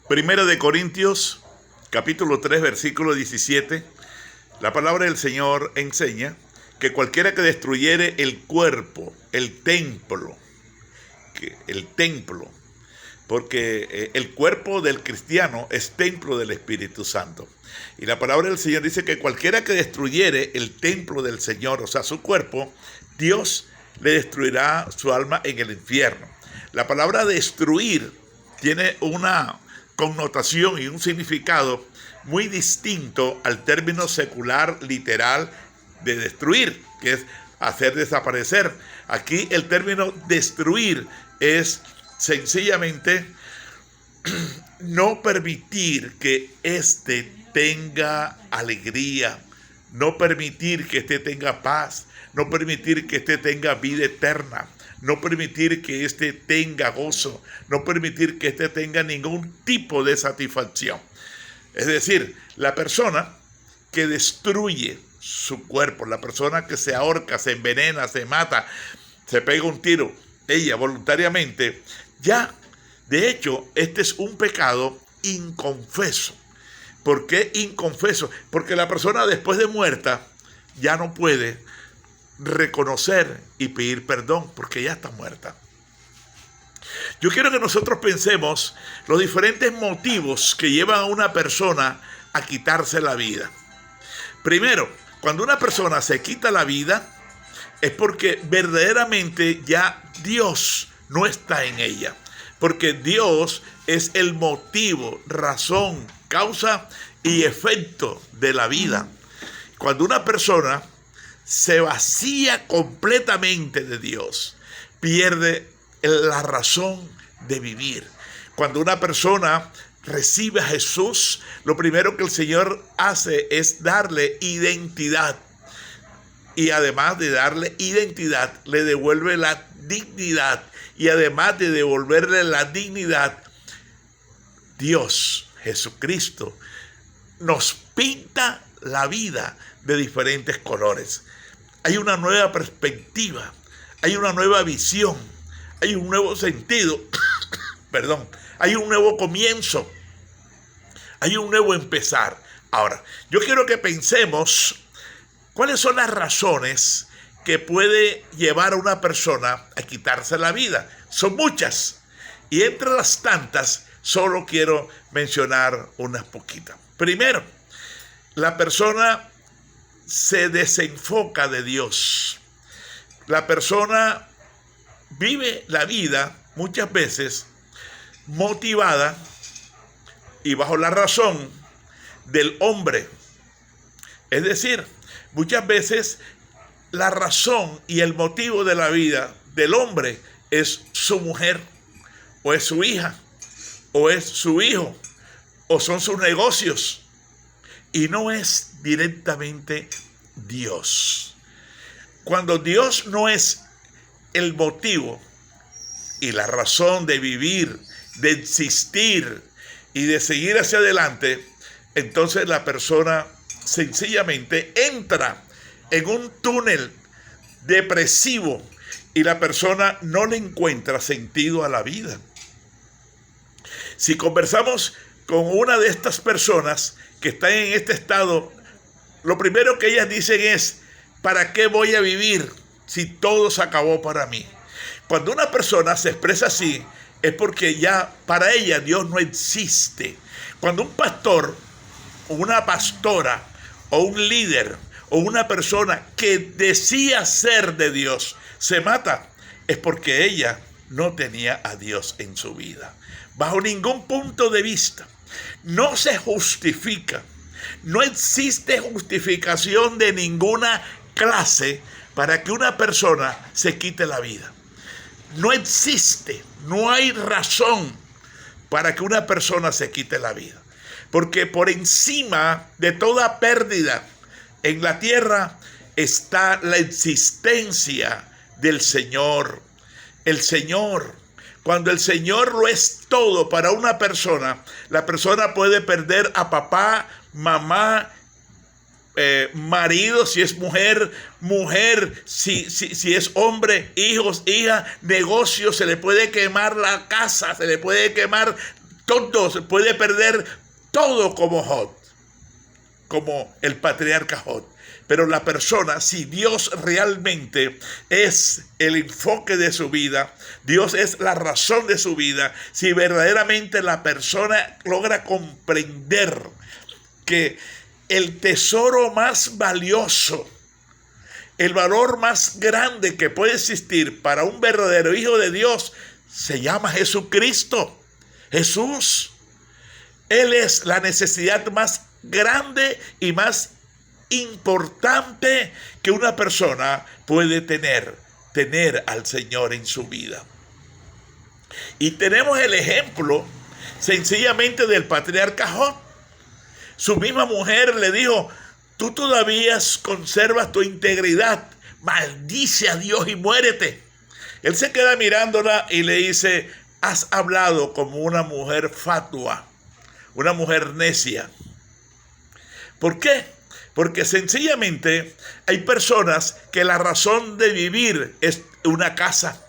Primera de Corintios, capítulo 3, versículo 17, la palabra del Señor enseña que cualquiera que destruyere el cuerpo, el templo, porque el cuerpo del cristiano es templo del Espíritu Santo. Y la palabra del Señor dice que cualquiera que destruyere el templo del Señor, o sea, su cuerpo, Dios le destruirá su alma en el infierno. La palabra destruir tiene una connotación y un significado muy distinto al término secular literal de destruir, que es hacer desaparecer. Aquí el término destruir es sencillamente no permitir que éste tenga alegría, no permitir que éste tenga paz, no permitir que éste tenga vida eterna, no permitir que éste tenga gozo, no permitir que éste tenga ningún tipo de satisfacción. Es decir, la persona que destruye su cuerpo, la persona que se ahorca, se envenena, se mata, se pega un tiro, ella voluntariamente, ya, de hecho, este es un pecado inconfeso. ¿Por qué inconfeso? Porque la persona después de muerta ya no puede reconocer y pedir perdón porque ya está muerta. Yo quiero que nosotros pensemos los diferentes motivos que llevan a una persona a quitarse la vida. Primero, cuando una persona se quita la vida es porque verdaderamente ya Dios no está en ella, porque Dios es el motivo, razón, causa y efecto de la vida. Cuando una persona se vacía completamente de Dios, pierde la razón de vivir. Cuando una persona recibe a Jesús, lo primero que el Señor hace es darle identidad. Y además de darle identidad, le devuelve la dignidad. Y además de devolverle la dignidad, Dios, Jesucristo, nos pinta la vida de diferentes colores. Hay una nueva perspectiva, hay una nueva visión, hay un nuevo sentido, hay un nuevo comienzo, hay un nuevo empezar. Ahora, yo quiero que pensemos cuáles son las razones que puede llevar a una persona a quitarse la vida. Son muchas, y entre las tantas solo quiero mencionar unas poquitas. Primero, la persona se desenfoca de Dios. La persona vive la vida muchas veces motivada y bajo la razón del hombre. Es decir, muchas veces la razón y el motivo de la vida del hombre es su mujer, o es su hija, o es su hijo, o son sus negocios, y no es directamente Dios. Cuando Dios no es el motivo y la razón de vivir, de existir y de seguir hacia adelante, entonces la persona sencillamente entra en un túnel depresivo y la persona no le encuentra sentido a la vida. Si conversamos con una de estas personas que están en este estado, lo primero que ellas dicen es: ¿para qué voy a vivir si todo se acabó para mí? Cuando una persona se expresa así, es porque ya para ella Dios no existe. Cuando un pastor, o una pastora, o un líder, o una persona que decía ser de Dios se mata, es porque ella no tenía a Dios en su vida. Bajo ningún punto de vista. No se justifica. No existe justificación de ninguna clase para que una persona se quite la vida. No existe, no hay razón para que una persona se quite la vida. Porque por encima de toda pérdida en la tierra está la existencia del Señor. El Señor, cuando el Señor lo es todo para una persona, la persona puede perder a papá, mamá, marido, si es mujer, si es hombre, hijos, hija, negocios, se le puede quemar la casa, se le puede quemar Todo, puede perder todo como Job, como el patriarca Job. Pero la persona, si Dios realmente es el enfoque de su vida, Dios es la razón de su vida, si verdaderamente la persona logra comprender que el tesoro más valioso, el valor más grande que puede existir para un verdadero hijo de Dios, se llama Jesucristo. Jesús. Él es la necesidad más grande y más importante que una persona puede tener al Señor en su vida. Y tenemos el ejemplo sencillamente del patriarca Job. Su misma mujer le dijo: tú todavía conservas tu integridad, maldice a Dios y muérete. Él se queda mirándola y le dice: has hablado como una mujer fatua, una mujer necia. ¿Por qué? Porque sencillamente hay personas que la razón de vivir es una casa.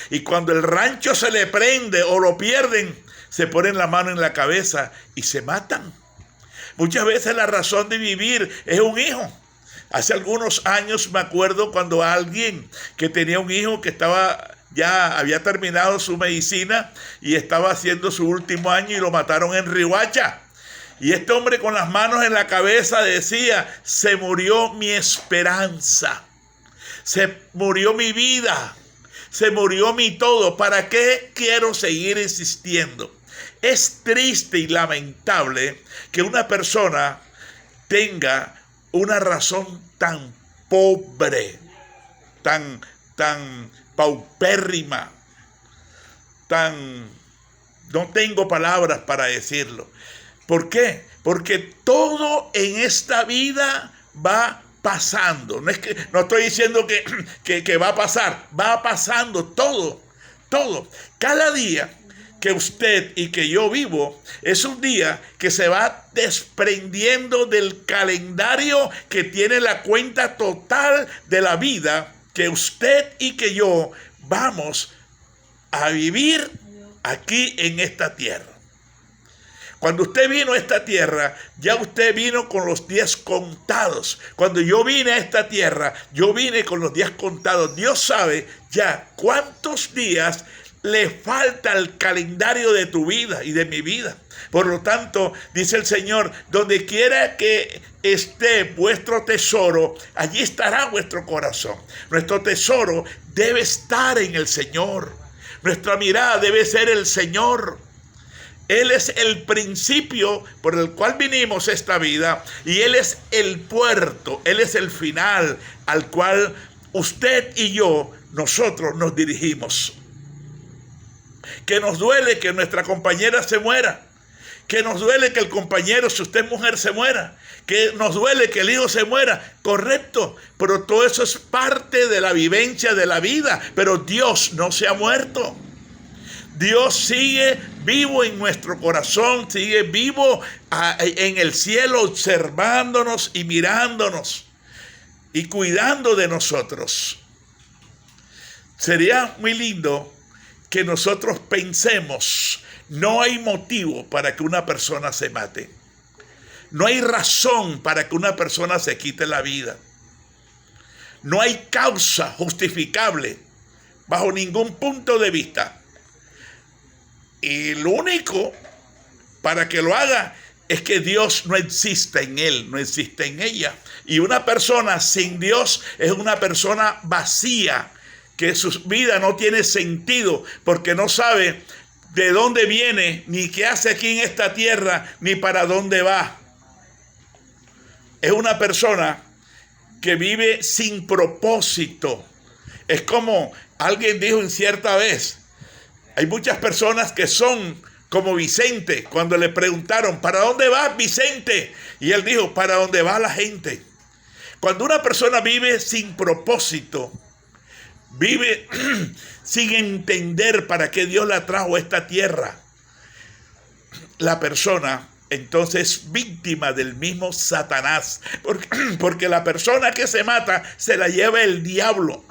Y cuando el rancho se le prende o lo pierden, se ponen la mano en la cabeza y se matan. Muchas veces la razón de vivir es un hijo. Hace algunos años me acuerdo cuando alguien que tenía un hijo que ya había terminado su medicina y estaba haciendo su último año y lo mataron en Riohacha. Y este hombre con las manos en la cabeza decía: se murió mi esperanza, se murió mi vida, se murió mi todo. ¿Para qué quiero seguir insistiendo? Es triste y lamentable que una persona tenga una razón tan pobre, tan paupérrima, no tengo palabras para decirlo. ¿Por qué? Porque todo en esta vida va pasando. No estoy diciendo que va a pasar, va pasando todo. Cada día que usted y que yo vivo es un día que se va desprendiendo del calendario que tiene la cuenta total de la vida que usted y que yo vamos a vivir aquí en esta tierra. Cuando usted vino a esta tierra, ya usted vino con los días contados. Cuando yo vine a esta tierra, yo vine con los días contados. Dios sabe ya cuántos días le falta al calendario de tu vida y de mi vida. Por lo tanto, dice el Señor: donde quiera que esté vuestro tesoro, allí estará vuestro corazón. Nuestro tesoro debe estar en el Señor. Nuestra mirada debe ser el Señor. Él es el principio por el cual vinimos a esta vida y Él es el puerto, Él es el final al cual usted y yo, nosotros nos dirigimos. Que nos duele que nuestra compañera se muera, que nos duele que el compañero, si usted es mujer, se muera, que nos duele que el hijo se muera, correcto, pero todo eso es parte de la vivencia de la vida, pero Dios no se ha muerto. Dios sigue vivo en nuestro corazón, sigue vivo en el cielo, observándonos y mirándonos y cuidando de nosotros. Sería muy lindo que nosotros pensemos: no hay motivo para que una persona se mate. No hay razón para que una persona se quite la vida. No hay causa justificable bajo ningún punto de vista. Y lo único para que lo haga es que Dios no existe en él, no existe en ella. Y una persona sin Dios es una persona vacía, que su vida no tiene sentido porque no sabe de dónde viene, ni qué hace aquí en esta tierra, ni para dónde va. Es una persona que vive sin propósito. Es como alguien dijo en cierta vez: hay muchas personas que son como Vicente. Cuando le preguntaron: ¿para dónde vas, Vicente? Y él dijo: para dónde va la gente. Cuando una persona vive sin propósito, vive sin entender para qué Dios la trajo a esta tierra, la persona entonces es víctima del mismo Satanás. Porque la persona que se mata se la lleva el diablo.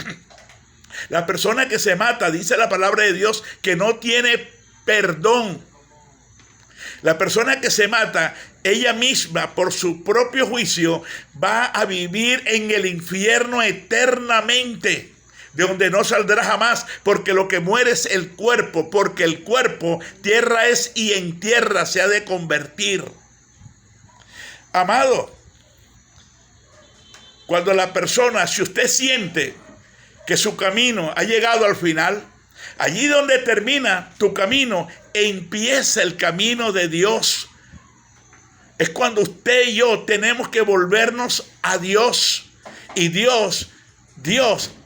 La persona que se mata, dice la palabra de Dios, que no tiene perdón. La persona que se mata, ella misma, por su propio juicio, va a vivir en el infierno eternamente, de donde no saldrá jamás, porque lo que muere es el cuerpo, porque el cuerpo tierra es y en tierra se ha de convertir. Amado, cuando la persona, si usted siente que su camino ha llegado al final, allí donde termina tu camino, empieza el camino de Dios. Es cuando usted y yo tenemos que volvernos a Dios. Y Dios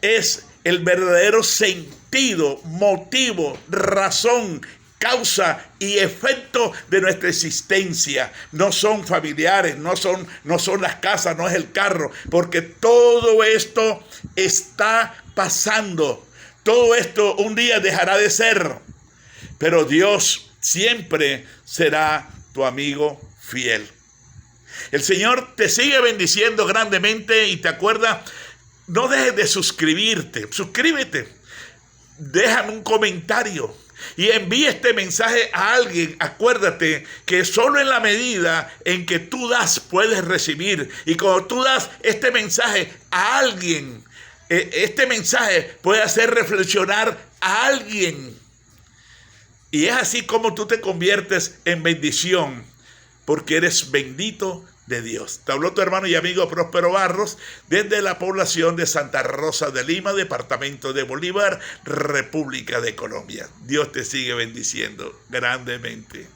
es el verdadero sentido, motivo, razón, causa y efecto de nuestra existencia. No son familiares, no son las casas, no es el carro, porque todo esto está pasando. Todo esto un día dejará de ser, pero Dios siempre será tu amigo fiel. El Señor te sigue bendiciendo grandemente y te acuerda, no dejes de suscribirte, suscríbete, déjame un comentario y envía este mensaje a alguien. Acuérdate que solo en la medida en que tú das, puedes recibir. Y cuando tú das este mensaje a alguien, este mensaje puede hacer reflexionar a alguien. Y es así como tú te conviertes en bendición, porque eres bendito de Dios. Te habló tu hermano y amigo Próspero Barros desde la población de Santa Rosa de Lima, departamento de Bolívar, República de Colombia. Dios te sigue bendiciendo grandemente.